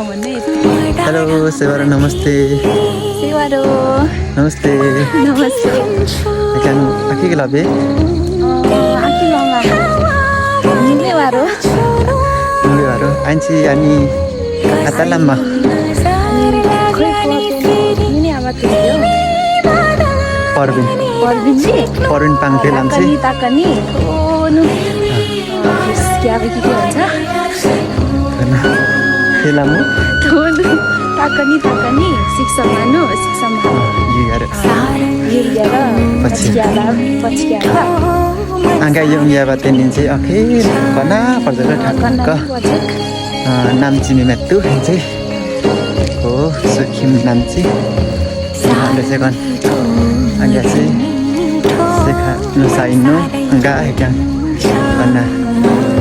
hello सेवारो नमस्ते सेवारो नमस्ते नमस्ते kan aki kelabe aki longa nile waro nuli baro anchi ani atalamma ini apa tuh Parvin जी Parvin pangte lamse takani nu क्या के भन्छ Helamu ताकनी शिक्षा मानु Yigare यिर्गेर पछ्क्याला angka yung ya batenin si akhir kona parjala thakka namchi ni metu je oh sukhim namchi ada se kon anga si sekha no saino anga hekan kona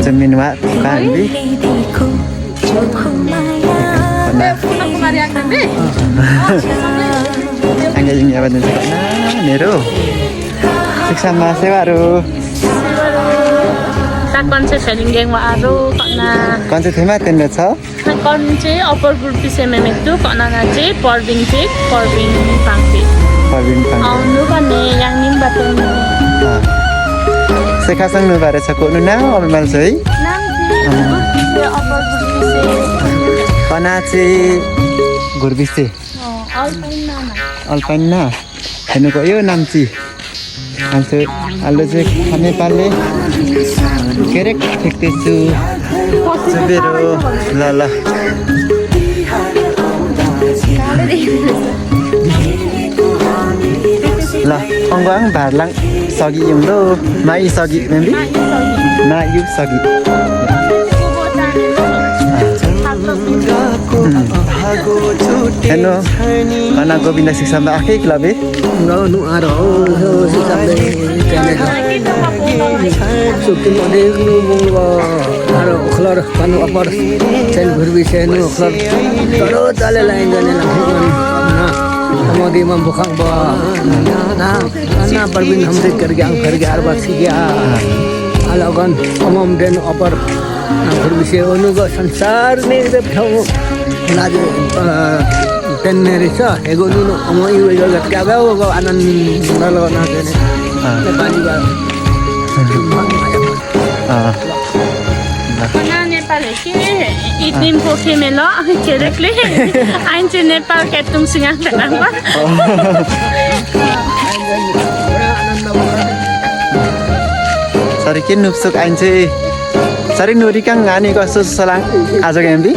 jamin wa kan bi kona anga yung ya batenin si kona nero siksa ma sewaru con चाहिँ फेलिङ्गेङ आरो कना कौन से थेमा तेन छ कन चाहिँ upper group पिसेमे मेक्दु कनाना चाहिँ Perbing पाङते Parvin pang आउनु भने याङनिङ बाटो sekasang nu bare छ को ना अब mal चाहिँ नाम चाहिँ अप्पर ग्रुप पिसे कना चाहिँ गुरबिसे अल्पाइन नाम अल्पाइना हेर्नु गयो नाम्ची अन्त आलु चाहिँ खाने पाले केरेक ठेक्दैछु सुबेरो ल ल ल अङ्गाङ भारलाङ सगी युङदो माइ सगी मेम्बी ना यु सगी हेर्नु कना गोविन्द शिक्षामा आखै क्लबे nu aro si sabe kene sukin ode nu mo aro khlor kanu apar chen ghurbi se nu khlor taro tale lain jane la na tamodi mam bukhang ba na na parvin hamse karge ang karge arba sigya alagan amam den apar ghurbi se onu go sansar ne de thau lajo tenne risa ego nuno amo iwe ga kaga go anan nalo na tene te pani ba कना नेपाल के इदिन पोखेमेला केरेकले आइन चाहिँ नेपाल केटुङ सिंगा number sorry के नुप्सुक आइन चाहिँ sorry नोरी कहाँ गाने कस्तो सलाङ आज गेम्बी